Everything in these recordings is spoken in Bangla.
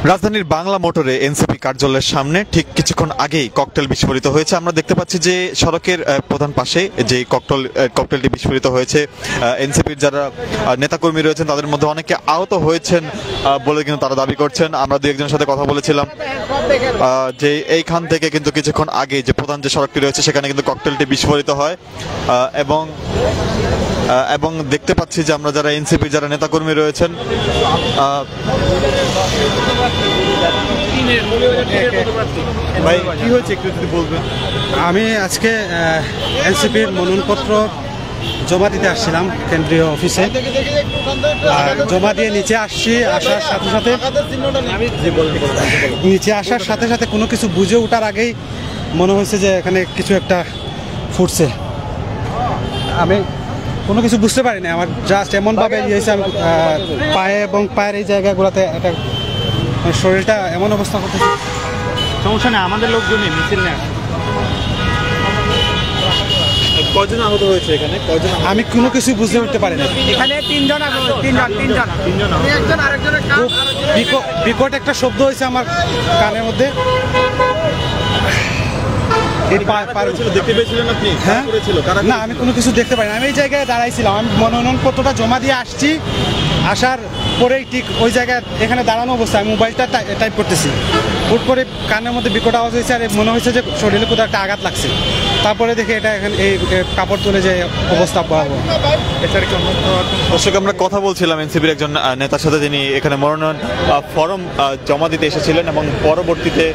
রাজধানীর বাংলা মোটরে এনসিপি কার্যালয়ের সামনে ঠিক কিছুক্ষণ আগেই ককটেল বিস্ফোরিত হয়েছে। আমরা দেখতে পাচ্ছি যে সড়কের প্রধান পাশে যে ককটেলটি বিস্ফোরিত হয়েছে, এনসিপির যারা নেতাকর্মী রয়েছেন তাদের মধ্যে অনেকে আহত হয়েছেন বলে কিন্তু তারা দাবি করছেন। আমরা দু একজনের সাথে কথা বলেছিলাম যে এইখান থেকে কিন্তু কিছুক্ষণ আগে যে প্রধান যে সড়কটি রয়েছে সেখানে কিন্তু ককটেলটি বিস্ফোরিত হয় এবং দেখতে পাচ্ছি যে আমরা যারা এনসিপির যারা নেতাকর্মী রয়েছেন ভাই কি হয়েছে একটু যদি বলবেন। আমি আজকে এনসিপির মনোনয়নপত্র জমা দিতে আসছিলাম কেন্দ্রীয় অফিসে, জমা দিয়ে নিচে আসার সাথে সাথে কোনো কিছু বুঝে ওঠার আগেই মনে হয়েছে যে এখানে কিছু একটা ফুটছে। আমি কোনো কিছু বুঝতে পারিনি, আমার জাস্ট এমনভাবে ইয়েছে আমি পায়ে এবং পায়ের এই জায়গাগুলোতে একটা শরীরটা এমন অবস্থা করতেছে। সমস্যা নেই, আমাদের লোকজনই মিছিল নেয়। কয়জন আহত হয়েছে এখানে? আমি কোনো কিছু বুঝতে উঠতে পারি না। এখানে তিনজন বিকট একটা শব্দ হয়েছে আমার কানের মধ্যে। হ্যাঁ না, আমি কোনো কিছু দেখতে পাই না। আমি এই জায়গায় দাঁড়াইছিলাম, আমি মনোনয়নপত্রটা জমা দিয়ে আসছি, আসার পরেই ঠিক ওই জায়গায় এখানে দাঁড়ানো অবস্থায় আমি মোবাইলটা টাইপ করতেছি, হুট করে কানের মধ্যে বিকট আওয়াজ হয়েছে আর মনে হয়েছে যে শরীরে কোথাও একটা আঘাত লাগছে। তারপরে দেখে এটা এখানে এই কাপড় তুলে যে অবস্থা ভয়াবহ। দর্শক, আমরা কথা বলছিলাম এনসিপির একজন নেতার সাথে, তিনি এখানে মনোনয়ন ফর্ম জমা দিতে এসেছিলেন এবং পরবর্তীতে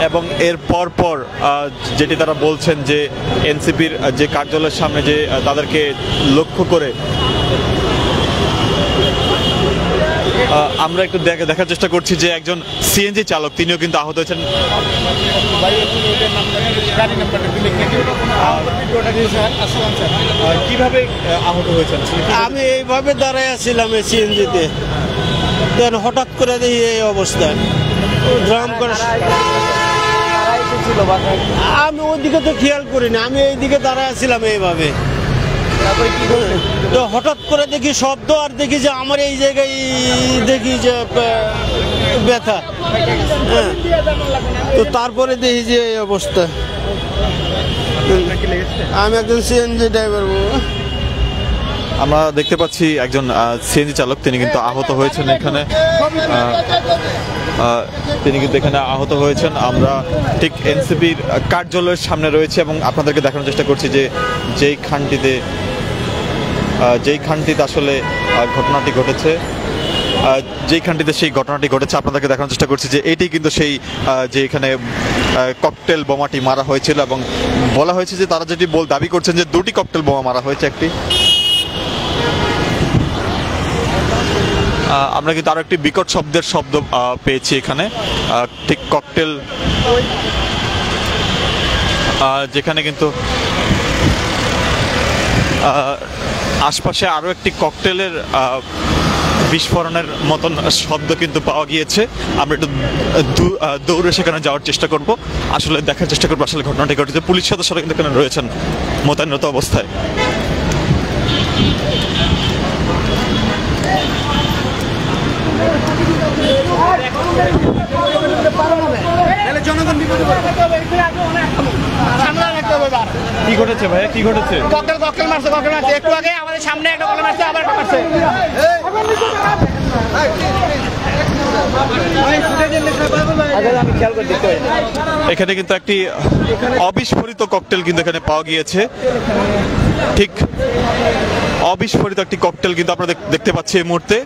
এবং এর পর যেটি তারা বলছেন যে এনসিপির যে কার্যালয়ের সামনে যে তাদেরকে লক্ষ্য করে আমরা একটু দেখার চেষ্টা করছি যে একজন সিএনজি চালক তিনিও কিন্তু আহত হয়েছেন। কিভাবে আহত হয়েছেন? আমি এইভাবে দাঁড়ায় আছিলাম সিএনজিতে, হঠাৎ করে দেখি এই অবস্থা ড্রাম করে। আমি ওইদিকে তো খেয়াল করিনি, আমি এইদিকে দাঁড়ায় আছিলাম এইভাবে। তো হঠাৎ করে দেখি শব্দ আর দেখি যে আমার এই জায়গায় দেখি যে ব্যথা। হ্যাঁ, তো তারপরে দেখি যে এই অবস্থা। আমি একজন সিএনজি ড্রাইভার। আমরা দেখতে পাচ্ছি একজন সিএনজি চালক তিনি কিন্তু আহত হয়েছেন এখানে, তিনি কিন্তু এখানে আহত হয়েছেন। আমরা ঠিক এনসিপির কার্যালয়ের সামনে রয়েছে এবং আপনাদেরকে দেখানোর চেষ্টা করছি যে যেই খানটিতে আসলে ঘটনাটি ঘটেছে, সেই ঘটনাটি ঘটেছে আপনাদেরকে দেখানোর চেষ্টা করছি যে এটি কিন্তু সেই যে এখানে ককটেল বোমাটি মারা হয়েছিল এবং বলা হয়েছে যে তারা যেটি দাবি করছেন যে দুটি ককটেল বোমা মারা হয়েছে। একটি আমরা কিন্তু আরো একটি বিকট শব্দের শব্দ পেয়েছি এখানে, ঠিক ককটেল যেখানে কিন্তু আশপাশে আরো একটি ককটেলের বিস্ফোরণের মতন শব্দ কিন্তু পাওয়া গিয়েছে। আমরা একটু দৌড়ে সেখানে যাওয়ার চেষ্টা করব, আসলে দেখার চেষ্টা করবো আসলে ঘটনাটি ঘটেছে। পুলিশ সদস্যরা কিন্তু এখানে রয়েছেন মোতায়েনরত অবস্থায়। কি ঘটেছে ভাইয়া, কি ঘটেছে? ককটেল মারছে একটু আগে আমাদের সামনে একটা ককটেল মারছে, আবার একটা মারছে। এখানে কিন্তু একটি অবিস্ফোরিত ককটেল কিন্তু এখানে পাওয়া গিয়েছে, ঠিক অবিস্ফোরিত একটি ককটেল কিন্তু আপনারা দেখতে পাচ্ছি এই মুহূর্তে,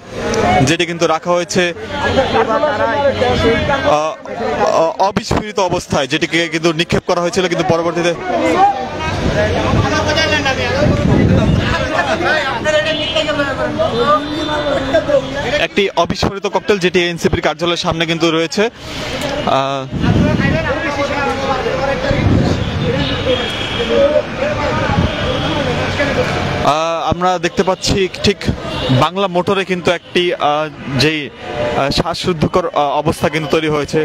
যেটি কিন্তু রাখা হয়েছে অবিস্ফোরিত অবস্থায়, যেটিকে কিন্তু নিক্ষেপ করা হয়েছিল কিন্তু পরবর্তীতে একটি অবিস্ফোরিত ককটেল যেটি এনসিপির কার্যালয়ের সামনে কিন্তু রয়েছে। আমরা দেখতে পাচ্ছি ঠিক বাংলা মোটরে কিন্তু একটি যেই শ্বাসরুদ্ধকর অবস্থা কিন্তু তৈরি হয়েছে।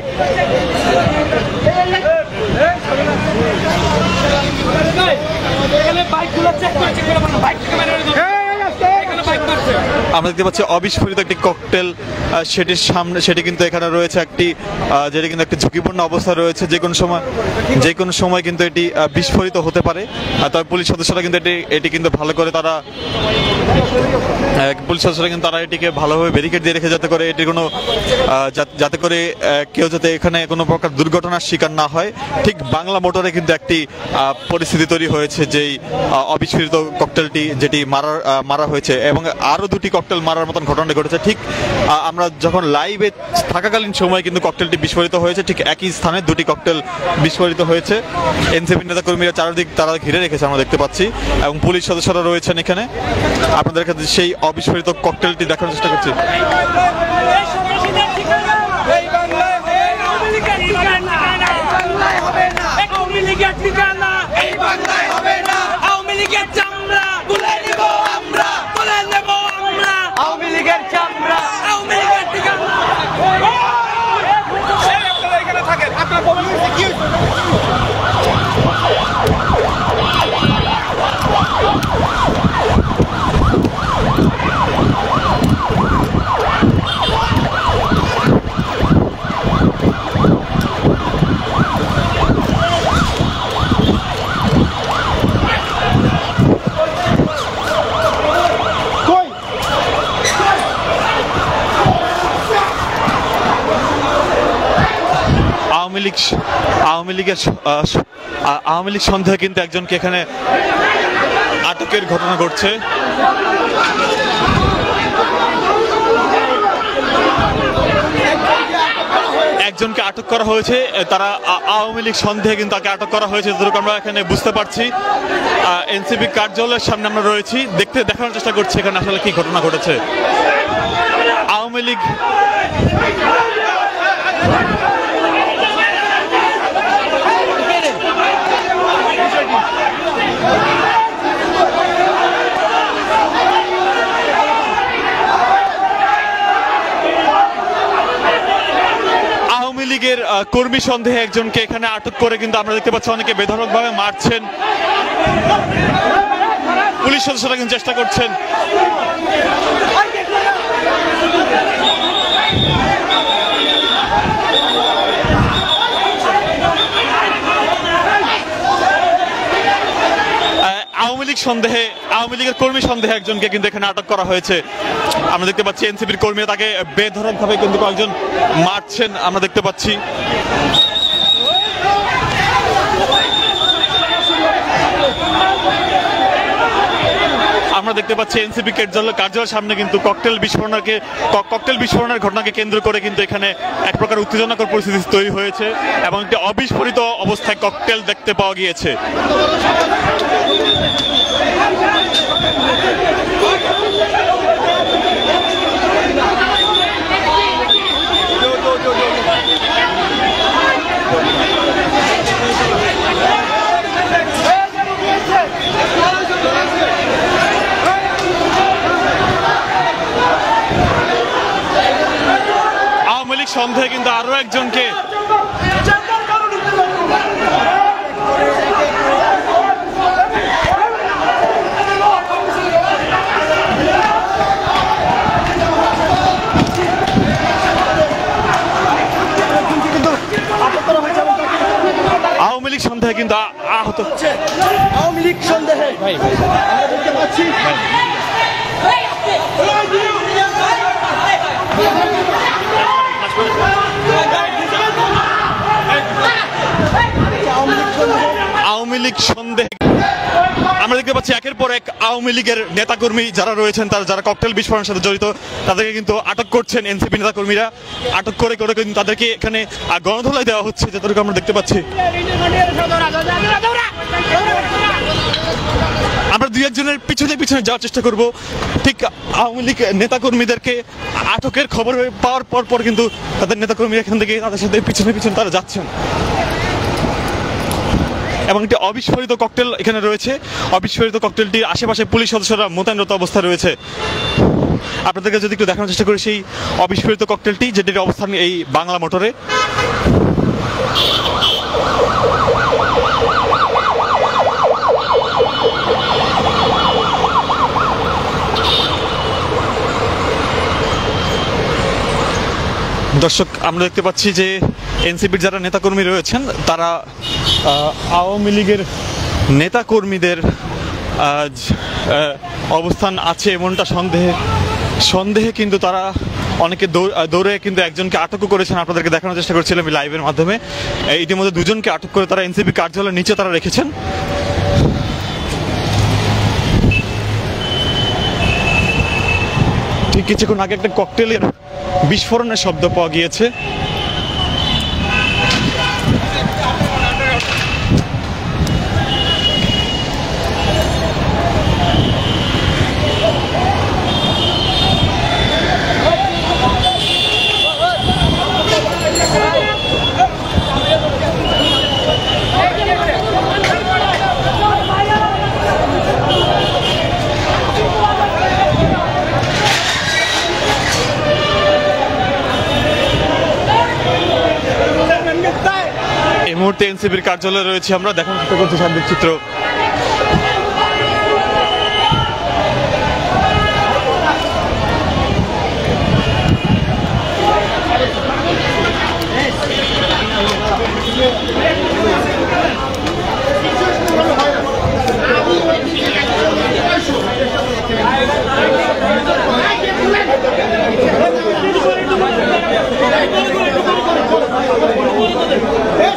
বাইক আমরা দেখতে পাচ্ছি অবিস্ফোরিত একটি ককটেল, সেটির সামনে সেটি কিন্তু এখানে রয়েছে একটি যেটি কিন্তু একটি ঝুঁকিপূর্ণ অবস্থা রয়েছে, যে কোনো সময় কিন্তু এটি বিস্ফোরিত হতে পারে। তবে পুলিশ সদস্যরা কিন্তু এটি কিন্তু ভালো করে তারা এটিকে ভালোভাবে ব্যারিকেড দিয়ে রেখে, যাতে করে এটি কোনো যাতে করে কেউ যাতে এখানে কোনো প্রকার দুর্ঘটনার শিকার না হয়। ঠিক বাংলা মোটরে কিন্তু একটি পরিস্থিতি তৈরি হয়েছে, যেই অবিস্ফোরিত ককটেলটি যেটি মারা হয়েছে, এবং আরও দুটি ককটেল মারার মতন ঘটনা ঘটেছে। ঠিক আমরা যখন লাইভে থাকাকালীন সময় কিন্তু ককটেলটি বিস্ফোরিত হয়েছে, ঠিক একই স্থানে দুটি ককটেল বিস্ফোরিত হয়েছে। এনসিপি নেতাকর্মীরা চারদিক তারা ঘিরে রেখেছে আমরা দেখতে পাচ্ছি, এবং পুলিশ সদস্যরা রয়েছেন এখানে। আপনাদের কাছে সেই অবিস্ফোরিত ককটেলটি দেখানোর চেষ্টা করছি। আওয়ামী লীগ সন্দেহে কিন্তু একজনকে এখানে আটকের ঘটনা ঘটছে। একজনকে আটক করা হয়েছে, তারা আওয়ামী লীগ সন্দেহে কিন্তু তাকে আটক করা হয়েছে, যতটুকু আমরা এখানে বুঝতে পারছি। এনসিপি কার্যালয়ের সামনে আমরা রয়েছি, দেখানোর চেষ্টা করছি এখানে আসলে কি ঘটনা ঘটেছে। আওয়ামী লীগ লীগের কর্মী সন্দেহে একজনকে এখানে আটক করে কিন্তু আমরা দেখতে পাচ্ছি অনেকে বেধড়কভাবে মারছেন। পুলিশ সদস্যরা কিন্তু চেষ্টা করছেন। আওয়ামী লীগের কর্মী সন্দেহে একজনকে কিন্তু এখানে আটক করা হয়েছে। আমরা দেখতে পাচ্ছি এনসিপির কর্মীরা তাকে বেধড়কভাবে কিন্তু কয়েকজন মারছেন আমরা দেখতে পাচ্ছি। আমরা দেখতে পাচ্ছি এনসিপি কার্যালয়ের সামনে কিন্তু ককটেল বিস্ফোরণের ঘটনাকে কেন্দ্র করে কিন্তু এখানে এক প্রকার উত্তেজনাকর পরিস্থিতি তৈরি হয়েছে, এবং একটি অবিস্ফোরিত অবস্থায় ককটেল দেখতে পাওয়া গিয়েছে। আওয়ামী লীগ সন্দেহে কিন্তু আরো একজনকে আওয়ামী লীগ সন্দেহে কিন্তু আহত আওয়ামী লীগ সন্দেহে আমরা দেখতে পাচ্ছি আওয়ামী লীগ সন্দেহে আমরা দেখতে পাচ্ছি একের পর এক আওয়ামী লীগের নেতাকর্মী যারা রয়েছেন, যারা ককটেল বিস্ফোরণের সাথে জড়িত, তাদেরকে কিন্তু আটক করছেন এনসিপি নেতাকর্মীরা। আটক করে কিন্তু তাদেরকে এখানে গণধোলাই দেওয়া হচ্ছে, যতটুকু আমরা দেখতে পাচ্ছি। আমরা দুই একজনের পিছনে যাওয়ার চেষ্টা করব। ঠিক আওয়ামী লীগ নেতাকর্মীদেরকে আটকের খবর পাওয়ার পর কিন্তু তাদের নেতাকর্মীরা এখান থেকে তাদের সাথে পিছনে তারা যাচ্ছেন, এবং একটি অবিস্ফোরিত ককটেল এখানে রয়েছে। অবিস্ফোরিত ককটেলটির আশেপাশে পুলিশ সদস্যরা মোতায়েনরত অবস্থায় রয়েছে। আপনাদেরকে যদি একটু দেখানোর চেষ্টা করি সেই অবিস্ফোরিত ককটেলটি, যেটির অবস্থান এই বাংলা মোটরে। দর্শক, আমরা দেখতে পাচ্ছি যে এনসিপির যারা নেতাকর্মী রয়েছেন তারা আওয়ামী লীগের নেতাকর্মীদের অবস্থান আছে এমনটা সন্দেহে কিন্তু তারা অনেকে দৌড়ে কিন্তু একজনকে আটকও করেছেন। আপনাদেরকে দেখানোর চেষ্টা করছিলাম লাইভের মাধ্যমে। ইতিমধ্যে দুজনকে আটক করে তারা এনসিপি কার্যালয়ের নিচে তারা রেখেছেন। ঠিক কিছুক্ষণ আগে একটা ককটেলের বিস্ফোরণের শব্দ পাওয়া গিয়েছে। এই মুহূর্তে এনসিপির কার্যালয়ে রয়েছে, আমরা দেখার চেষ্টা করছি সার্বিক চিত্র।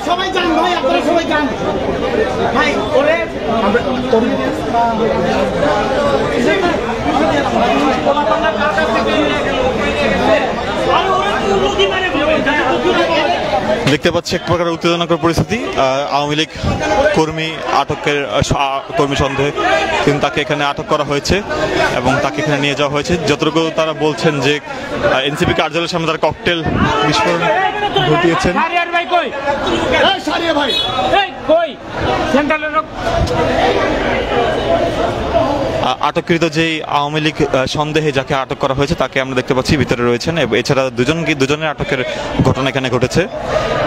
সবাই যান ভাই, আপনারা সবাই যান ভাই। ওরে দেখতে পাচ্ছি এক প্রকার উত্তেজনাকর পরিস্থিতি। আওয়ামী লীগ কর্মী সন্দেহে কিন্তু তাকে এখানে আটক করা হয়েছে এবং তাকে এখানে নিয়ে যাওয়া হয়েছে। যতটুকু তারা বলছেন যে এনসিপি কার্যালয়ের সামনে তারা ককটেল বিস্ফোরণ ঘটিয়েছেন। আটককৃত যেই আওয়ামী লীগ সন্দেহে যাকে আটক করা হয়েছে তাকে আমরা দেখতে পাচ্ছি ভিতরে রয়েছেন। এছাড়া দুজনের আটকের ঘটনা এখানে ঘটেছে।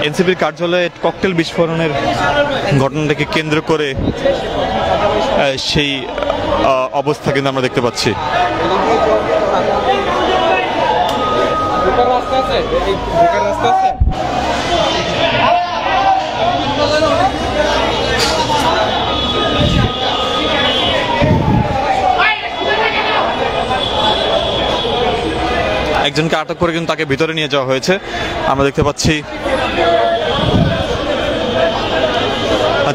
এনসিপির কার্যালয়ে ককটেল বিস্ফোরণের ঘটনাটাকে কেন্দ্র করে সেই অবস্থা কিন্তু আমরা দেখতে পাচ্ছি। একজনকে আটক করে কিন্তু তাকে ভিতরে নিয়ে যাওয়া হয়েছে, আমরা দেখতে পাচ্ছি।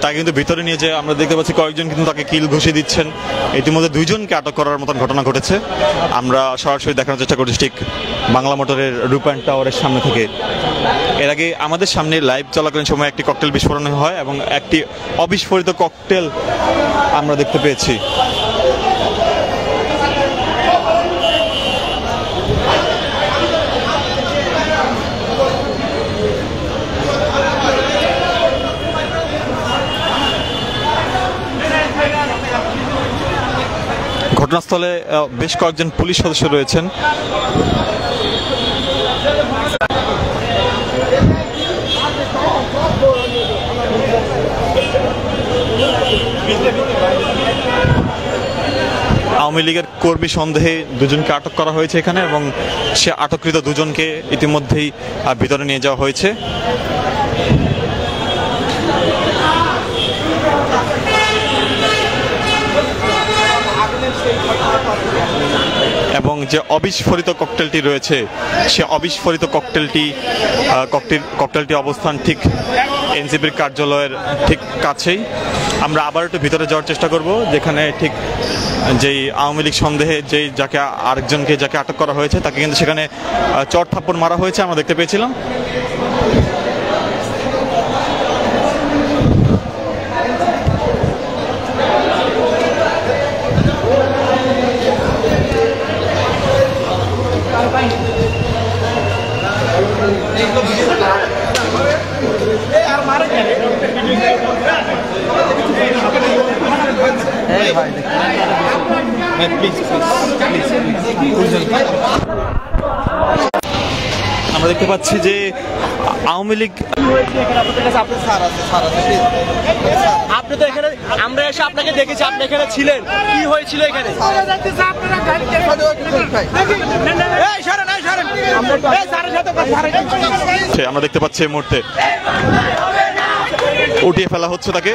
তাকে কিন্তু ভিতরে নিয়ে যেয়ে আমরা দেখতে পাচ্ছি কয়েকজন কিন্তু তাকে কিল ঘুষিয়ে দিচ্ছেন। ইতিমধ্যে দুইজনকে আটক করার মতন ঘটনা ঘটেছে। আমরা সরাসরি দেখানোর চেষ্টা করছি ঠিক বাংলা মোটরের রূপায়ণ টাওয়ারের সামনে থেকে। এর আগে আমাদের সামনে লাইভ চলাকালীন সময় একটি ককটেল বিস্ফোরণ হয় এবং একটি অবিস্ফোরিত ককটেল আমরা দেখতে পেয়েছি। ঘটনাস্থলে বেশ কয়েকজন পুলিশ সদস্য রয়েছেন। আওয়ামী লীগের কর্মী সন্দেহে দুজনকে আটক করা হয়েছে এখানে এবং সে আটককৃত দুজনকে ইতিমধ্যেই ভিতরে নিয়ে যাওয়া হয়েছে। এবং যে অবিস্ফোরিত ককটেলটি রয়েছে সে অবিস্ফোরিত ককটেলটি অবস্থান ঠিক এনসিপির কার্যালয়ের ঠিক কাছেই। আমরা আবার একটু ভিতরে যাওয়ার চেষ্টা করব, যেখানে ঠিক যেই আওয়ামী লীগ সন্দেহে যাকে আটক করা হয়েছে তাকে কিন্তু সেখানে চড় থাপ্পড় মারা হয়েছে আমরা দেখতে পেয়েছিলাম। আমরা দেখতে পাচ্ছি যে আওয়ামী লীগ আপনি তো এখানে, আমরা এসে আপনাকে দেখেছি, আপনি এখানে ছিলেন, কি হয়েছিল এখানে? আমরা দেখতে পাচ্ছি এই মুহূর্তে উঠিয়ে ফেলা হচ্ছে তাকে।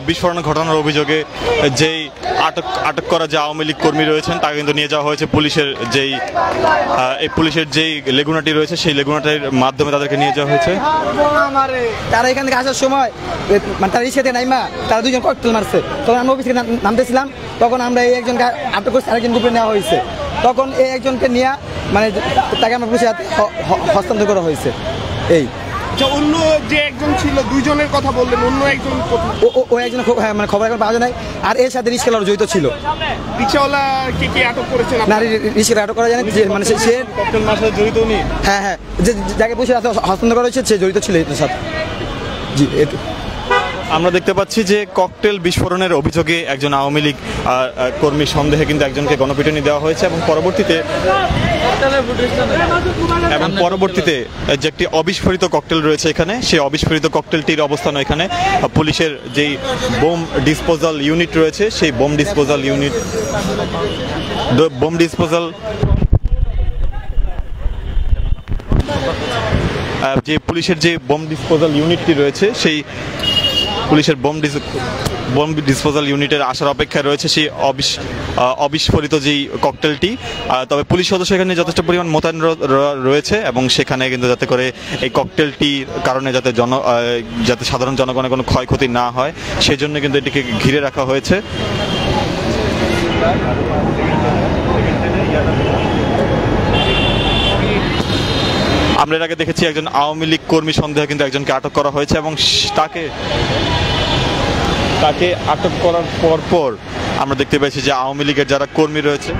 বিস্ফোরণ ঘটানোর অভিযোগে যেই আটক করা যে আওয়ামী লীগ কর্মী রয়েছেন তাকে কিন্তু নিয়ে যাওয়া হয়েছে পুলিশের যেই লেগুনাটি রয়েছে সেই লেগুনাটির মাধ্যমে তাদেরকে নিয়ে যাওয়া হয়েছে। তারা এখান থেকে আসার সময় মানে তারা রিক্সাতে নাইমা তারা দুজন ককটেল মারছে। তখন আমরা অফিস থেকে নামতেছিলাম, তখন আমরা এই একজনকে আটক করছি, আরেকজন গ্রুপে নেওয়া হয়েছে। তখন এই একজনকে নিয়ে মানে তাকে আমরা পুলিশের হাতে হস্তান্তর করা হয়েছে। এই অন্য যে একজন ছিল, দুইজনের কথা বললেন, অন্য একজন ও একজন মানে খবর এখন পাওয়া যায় নাই। আর এর সাথে রিক্সাওয়ালা জড়িত ছিল। রিক্সাওয়ালাকে কি আটক করেছেন? না, রিক্সাওয়ালা আটক করা যায় না, মানে সে ককটেল মারার সাথে জড়িত উনি। হ্যাঁ, যে যাকে পুলিশের হাতে হস্তান্তর করা হয়েছে সে জড়িত ছিল এর সাথে। জি, আমরা দেখতে পাচ্ছি যে ককটেল বিস্ফোরণের অভিযোগে একজন আওয়ামী লীগ কর্মী সন্দেহে কিন্তু একজনকে গণপিটুনি দেওয়া হয়েছে এবং পরবর্তীতে যে একটি অবিস্ফোরিত ককটেল রয়েছে এখানে, সেই অবিস্ফোরিত ককটেলটির অবস্থান এখানে পুলিশের যেই বোম ডিসপোজাল ইউনিট রয়েছে সেই বোম ডিসপোজাল যে পুলিশের যে বোম ডিসপোজাল ইউনিটটি রয়েছে সেই পুলিশের বোম ডিসপোজাল ইউনিটের আসার অপেক্ষায় রয়েছে সেই অবিস্ফোরিত যেই ককটেলটি। তবে পুলিশ সদস্য এখানে যথেষ্ট পরিমাণ মোতায়েন রয়েছে এবং সেখানে কিন্তু যাতে করে এই ককটেলটির কারণে যাতে সাধারণ জনগণের কোনো ক্ষয়ক্ষতি না হয় সেই জন্য কিন্তু এটিকে ঘিরে রাখা হয়েছে। আমরা এর আগে দেখেছি একজন আওয়ামী লীগ কর্মী সন্দেহে কিন্তু একজনকে আটক করা হয়েছে এবং তাকে আটক করার পর আমরা দেখতে পেয়েছি যে আওয়ামী লীগের যারা কর্মী রয়েছে,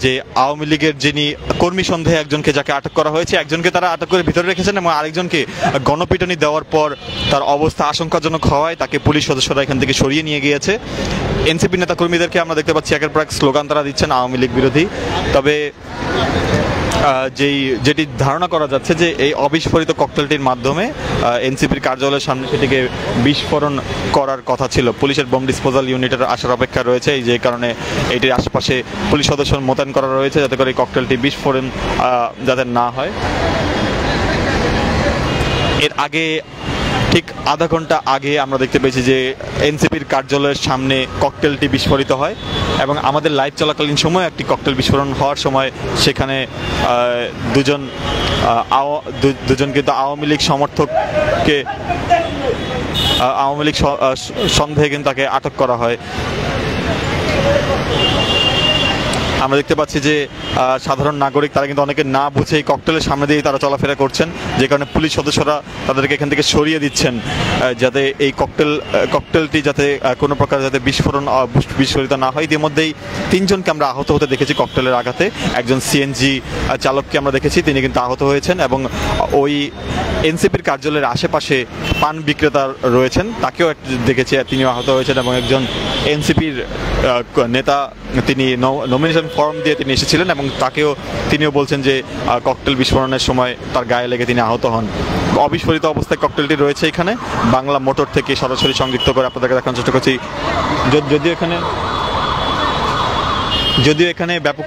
যে আওয়ামী লীগের যিনি কর্মী সন্দেহে একজনকে যাকে আটক করা হয়েছে, একজনকে তারা আটক করে ভিতরে রেখেছেন এবং আরেকজনকে গণপিটুনি দেওয়ার পর তার অবস্থা আশঙ্কাজনক হওয়ায় তাকে পুলিশ সদস্যরা এখান থেকে সরিয়ে নিয়ে গিয়েছে। এনসিপি নেতা কর্মীদেরকে আমরা দেখতে পাচ্ছি একের পর এক স্লোগান তারা দিচ্ছেন আওয়ামী লীগ বিরোধী। তবে যেটি ধারণা করা যাচ্ছে যে এই অবিস্ফোরিত ককটেলটির মাধ্যমে এনসিপির কার্যালয়ের সামনে সেটিকে বিস্ফোরণ করার কথা ছিল। পুলিশের বোম ডিসপোজাল ইউনিটের আসার অপেক্ষা রয়েছে, এই যে কারণে এটির আশেপাশে পুলিশ সদস্য মোতায়েন করা রয়েছে যাতে করে এই ককটেলটি বিস্ফোরণ যাতে না হয়। এর আগে ঠিক আধা ঘন্টা আগে আমরা দেখতে পেয়েছি যে এনসিপির কার্যালয়ের সামনে ককটেলটি বিস্ফোরিত হয় এবং আমাদের লাইভ চলাকালীন সময় একটি ককটেল বিস্ফোরণ হওয়ার সময় সেখানে দুজন কিন্তু আওয়ামী লীগ সমর্থককে আওয়ামী লীগ সন্দেহে কিন্তু তাকে আটক করা হয়। আমরা দেখতে পাচ্ছি যে সাধারণ নাগরিক তারা কিন্তু অনেকে না বুঝে এই ককটেলের সামনে দিয়ে তারা চলাফেরা করছেন, যে কারণে পুলিশ সদস্যরা তাদেরকে এখান থেকে সরিয়ে দিচ্ছেন যাতে এই ককটেলটি যাতে কোনো প্রকার যাতে বিস্ফোরিত না হয়। ইতিমধ্যেই 3 জনকে আমরা আহত হতে দেখেছি ককটেলের আঘাতে। একজন সিএনজি চালককে আমরা দেখেছি, তিনি কিন্তু আহত হয়েছেন এবং ওই এনসিপির কার্যালয়ের আশেপাশে পান বিক্রেতা রয়েছেন তাকেও দেখেছি, তিনিও আহত হয়েছেন এবং একজন এনসিপির নেতা তিনি নমিনেশন ফর্ম দিয়ে তিনি এসেছিলেন এবং তিনিও বলছেন যে ককটেল বিস্ফোরণের সময় তার গায়ে লেগে তিনি আহত হন। অবিস্ফোরিত অবস্থায় ককটেলটি রয়েছে এখানে। বাংলা মোটর থেকে সরাসরি সংযুক্ত করে আপনাদেরকে দেখানোর চেষ্টা করছি। যদিও এখানে ব্যাপক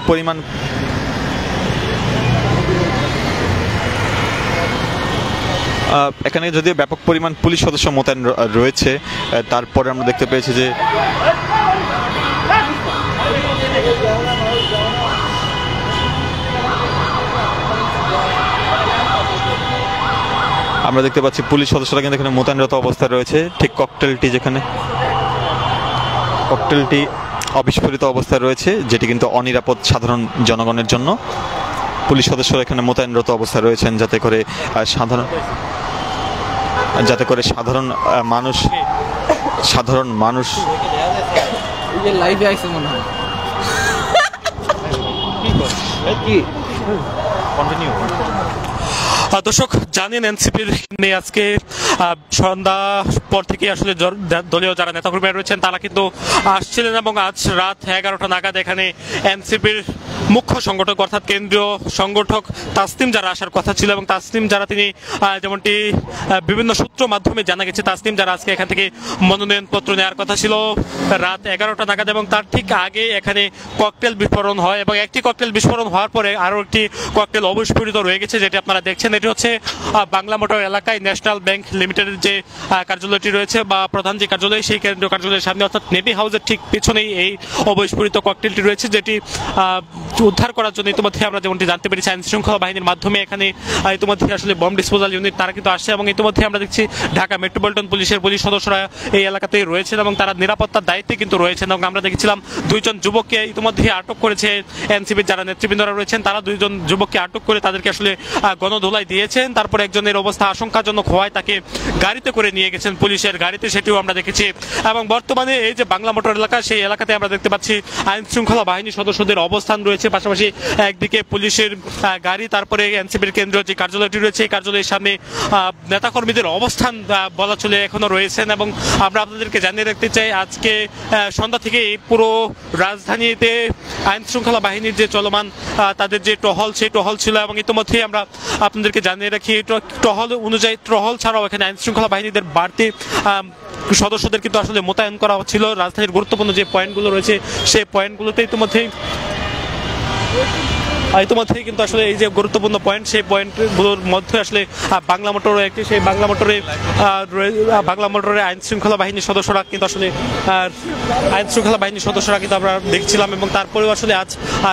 পরিমাণ এখানে যদিও ব্যাপক পরিমাণ পুলিশ সদস্য মোতায়েন রয়েছে, তারপরে আমরা দেখতে পেয়েছি যে আমরা দেখতে পাচ্ছি পুলিশ সদস্যরা কিন্তু এখানে মোতায়েনরত অবস্থায় রয়েছে, ঠিক ককটেলটি যেখানে ককটেলটি অবিস্ফোরিত অবস্থায় রয়েছে, যেটি কিন্তু অনিরাপদ সাধারণ জনগণের জন্য। পুলিশ সদস্যরা এখানে মোতায়েনরত অবস্থায় রয়েছেন যাতে করে সাধারণ মানুষ লাইভে আইছে মনে হয় দর্শক জানেন এনসিপির নিয়ে আজকে সন্ধ্যা পর থেকে আসলে দলীয় যারা নেতাকর্মীরা রয়েছেন তারা কিন্তু আসছিলেন এবং আজ রাত 11টা নাগাদ এখানে এনসিপির মুখ্য সংগঠক অর্থাৎ কেন্দ্রীয় সংগঠক তাসনিম যারা আসার কথা ছিল এবং তাসনিম যারা তিনি যেমনটি বিভিন্ন সূত্র মাধ্যমে জানা গেছে তাসনিম যারা আজকে এখান থেকে মনোনয়নপত্র নেওয়ার কথা ছিল রাত 11টা নাগাদ এবং তার ঠিক আগে এখানে ককটেল বিস্ফোরণ হয় এবং একটি ককটেল বিস্ফোরণ হওয়ার পরে আরও একটি ককটেল অবিস্ফোরিত রয়ে গেছে, যেটি আপনারা দেখছেন। এটি হচ্ছে বাংলা মোটর এলাকায় ন্যাশনাল ব্যাংক লিমিটেডের যে কার্যালয়টি রয়েছে বা প্রধান যে কার্যালয়, সেই কেন্দ্রীয় কার্যালয়ের সামনে অর্থাৎ নেভি হাউসের ঠিক পিছনেই এই অবিস্ফোরিত ককটেলটি রয়েছে, যেটি উদ্ধার করার জন্য ইতিমধ্যে আমরা যেমনটি জানতে পেরেছি আইন শৃঙ্খলা বাহিনীর মাধ্যমে এখানে ইতিমধ্যে আসলে বম ডিসপোজাল ইউনিট তারা কিন্তু আসছে এবং ইতিমধ্যে আমরা দেখছি ঢাকা মেট্রোপলিটন পুলিশের পুলিশ সদস্যরা এই এলাকাতেই রয়েছেন এবং তারা নিরাপত্তার দায়িত্বে কিন্তু রয়েছেন এবং আমরা দেখছিলাম 2 জন যুবককে ইতিমধ্যে আটক করেছে এনসিপির যারা নেতৃবৃন্দরা রয়েছেন, তারা 2 জন যুবককে আটক করে তাদেরকে আসলে গণধোলাই দিয়েছেন। তারপরে একজনের অবস্থা আশঙ্কাজনক হওয়ায় তাকে গাড়িতে করে নিয়ে গেছেন পুলিশের গাড়িতে, সেটিও আমরা দেখেছি। এবং বর্তমানে এই যে বাংলা মোটর এলাকা, সেই এলাকাতে আমরা দেখতে পাচ্ছি আইন শৃঙ্খলা বাহিনীর সদস্যদের অবস্থান রয়েছে, পাশাপাশি একদিকে পুলিশের গাড়ি, তারপরে এনসিপির কেন্দ্রীয় যে কার্যালয়টি রয়েছে এই কার্যালয়ের সামনে নেতাকর্মীদের অবস্থান বলা চলে এখনো রয়েছেন। এবং আমরা আপনাদেরকে জানিয়ে রাখতে চাই আজকে সন্ধ্যা থেকে পুরো রাজধানীতে আইন শৃঙ্খলা বাহিনীর যে চলমান তাদের যে টহল, সেই টহল ছিল এবং ইতিমধ্যেই আমরা আপনাদেরকে জানিয়ে রাখি টহল অনুযায়ী টহল ছাড়াও এখানে আইন শৃঙ্খলা বাহিনীদের বাড়তি সদস্যদের কিন্তু আসলে মোতায়েন করা ছিল রাজধানীর গুরুত্বপূর্ণ যে পয়েন্টগুলো রয়েছে সেই পয়েন্টগুলোতে ইতিমধ্যেই কিন্তু আসলে এই যে গুরুত্বপূর্ণ পয়েন্ট, সেই পয়েন্টগুলোর মধ্যে আসলে বাংলা মোটরও একটি, সেই বাংলা মোটরে আইন শৃঙ্খলা বাহিনীর সদস্যরা কিন্তু আসলে আমরা দেখছিলাম। এবং তারপরেও আসলে আজ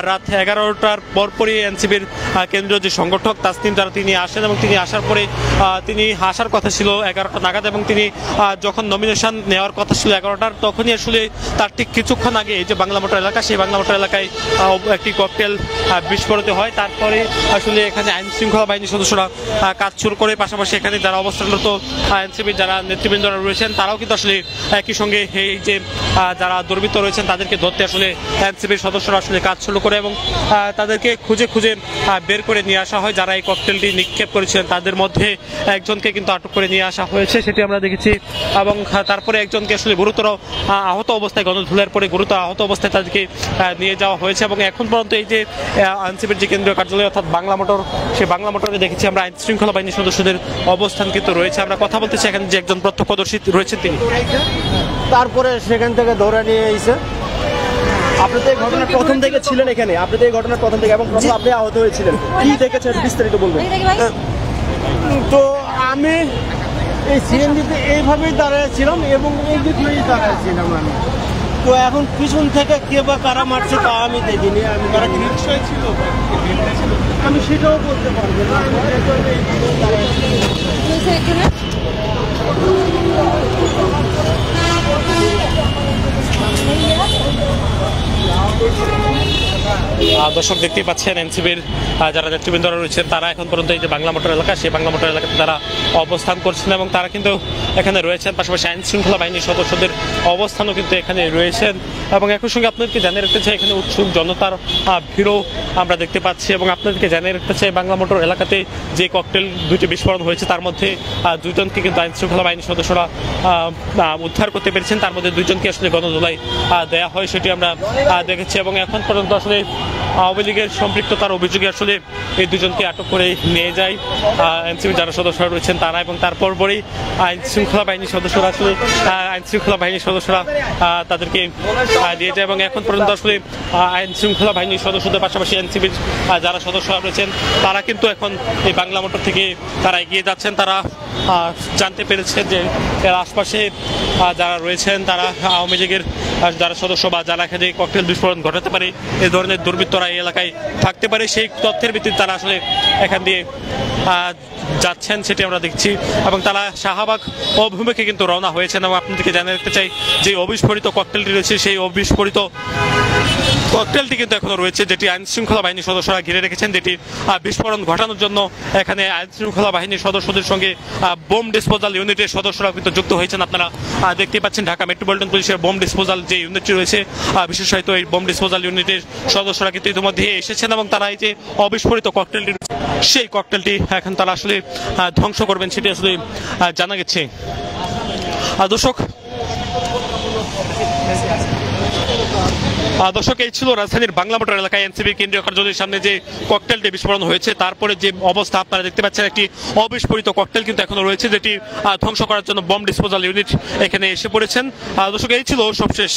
রাত 11টার পরপরই এনসিপির কেন্দ্রীয় যে সংগঠক তাসনিম যারা তিনি আসেন এবং তিনি আসার পরে তিনি আসার কথা ছিল 11টা নাগাদ এবং তিনি যখন নমিনেশন নেওয়ার কথা ছিল 11টার, তখনই আসলে তার ঠিক কিছুক্ষণ আগে এই যে বাংলা মোটর এলাকা, সেই বাংলা মোটর এলাকায় একটি ককটেল বিস্ফোরিত হয়। তারপরে আসলে এখানে আইন শৃঙ্খলা বাহিনীর সদস্যরা কাজ শুরু করে, পাশাপাশি এখানে যারা অবস্থানরত এনসিপির যারা নেতৃবৃন্দরা রয়েছেন তারাও কিন্তু আসলে একই সঙ্গে এই যে যারা দুর্বৃত্ত রয়েছেন তাদেরকে ধরতে আসলে এনসিপির সদস্যরা আসলে কাজ শুরু করে এবং তাদেরকে খুঁজে বের করে নিয়ে আসা হয়। যারা এই ককটেলটি নিক্ষেপ করেছিলেন তাদের মধ্যে একজনকে কিন্তু আটক করে নিয়ে আসা হয়েছে, সেটি আমরা দেখেছি। এবং তারপরে একজনকে আসলে গুরুতর আহত অবস্থায় গণধোলাইয়ের পরে গুরুতর আহত অবস্থায় তাদেরকে নিয়ে যাওয়া হয়েছে। এবং এখন পর্যন্ত এই যে এনসিপির যে কেন্দ্রীয় কার্যালয় অর্থাৎ বাংলা মোটর, সেই বাংলা মোটরে দেখেছি আমরা আইন শৃঙ্খলা বাহিনীর সদস্যদের অবস্থান কিন্তু রয়েছে। আমরা কথা বলতেছি এখানে যে একজন প্রত্যক্ষদর্শী রয়েছে তিনি, তারপরে সেখান থেকে ধরে নিয়ে এসে আপনি তো এই ঘটনার প্রথম থেকে ছিলেন এখানে, আপনি তো এই ঘটনার প্রথম থেকে এবং প্রথম আপনি আহত হয়েছিলেন, কি দেখেছেন বিস্তারিত বলবেন? তো আমি এই সিএনজিতে এইভাবেই দাঁড়িয়েছিলাম এবং এই দিকেই দাঁড়িয়েছিলাম আমি। তো এখন পিছন থেকে কে বা কারা মারছে তা আমি দেখিনি, আমি সেটাও বলতে পারবো না। দর্শক দেখতেই পাচ্ছেন এনসিপির যারা নেতৃবৃন্দরা রয়েছেন তারা এখন পর্যন্ত এই যে বাংলা মোটর এলাকা, সেই বাংলা মোটর এলাকাতে তারা অবস্থান করছেন এবং তারা কিন্তু এখানে রয়েছেন, পাশাপাশি আইন শৃঙ্খলা বাহিনীর সদস্যদের অবস্থানও কিন্তু এখানে রয়েছেন। এবং একই সঙ্গে আপনাদেরকে জানিয়ে রাখতে চাই এখানে উৎসুক জনতার ভিড়ও আমরা দেখতে পাচ্ছি। এবং আপনাদেরকে জানিয়ে রাখতে চাই বাংলা মোটর এলাকাতে যে ককটেল 2টি বিস্ফোরণ হয়েছে তার মধ্যে 2 জনকে কিন্তু আইন শৃঙ্খলা বাহিনীর সদস্যরা উদ্ধার করতে পেরেছেন, তার মধ্যে 2 জনকে আসলে গণধোলাই দেওয়া হয়, সেটি আমরা দেখেছি। এবং এখন পর্যন্ত আসলে আওয়ামী লীগের সম্পৃক্ততার অভিযোগে আসলে এই 2 জনকে আটক করে নিয়ে যায় এনসিপির যারা সদস্যরা রয়েছেন তারা, এবং তারপর পরেই আইন শৃঙ্খলা বাহিনীর সদস্যরা তাদেরকে দিয়ে যায়। এবং এখন পর্যন্ত আসলে আইন শৃঙ্খলা বাহিনীর সদস্যদের পাশাপাশি এনসিপির যারা সদস্যরা রয়েছেন তারা কিন্তু এখন এই বাংলা মোটর থেকে তারা এগিয়ে যাচ্ছেন। তারা জানতে পেরেছেন যে এর আশপাশে যারা রয়েছেন তারা আওয়ামী লীগের যারা সদস্য বা যারা এখানে ককটেল বিস্ফোরণ ঘটাতে পারে এই ধরনের দুর্বৃত্তরা এই এলাকায় থাকতে পারে, সেই তথ্যের ভিত্তিতে তারা আসলে এখান দিয়ে যাচ্ছেন সেটি আমরা দেখছি। এবং তারা শাহবাগ অভিমুখে কিন্তু রওনা হয়েছেন। এবং আপনাদেরকে জানিয়ে রাখতে চাই যে অবিস্ফোরিত ককটেলটি রয়েছে, সেই অবিস্ফোরিত ককটেলটি কিন্তু এখনো রয়েছে, যেটি আইন শৃঙ্খলা বাহিনীর সদস্যরা ঘিরে রেখেছেন, যেটি বিস্ফোরণ ঘটানোর জন্য এখানে আইন শৃঙ্খলা বাহিনীর সদস্যদের সঙ্গে বোম ডিসপোজাল ইউনিটের সদস্যরা কিন্তু যুক্ত হয়েছেন। আপনারা দেখতে পাচ্ছেন ঢাকা মেট্রোপলিটন পুলিশের বোম ডিসপোজাল যে ইউনিটটি রয়েছে, বিশেষত এই বোম ডিসপোজাল ইউনিটের সদস্যরা কিন্তু ইতিমধ্যে এসেছেন এবং তারা এই যে অবিস্ফোরিত ককটেলটি সেই ককটেলটি এখন তারা আসলে ধ্বংস করবেন সেটি আসলে জানা গেছে। দর্শক, এই ছিল রাজধানীর বাংলা মোটর এলাকায় এনসিপি কেন্দ্রীয় কার্যালয়ের সামনে যে ককটেলটি বিস্ফোরণ হয়েছে, তারপরে যে অবস্থা আপনারা দেখতে পাচ্ছেন, একটি অবিস্ফোরিত ককটেল কিন্তু এখনো রয়েছে, যেটি ধ্বংস করার জন্য বোম ডিসপোজাল ইউনিট এখানে এসে পড়েছেন। দর্শক, এই ছিল সবশেষ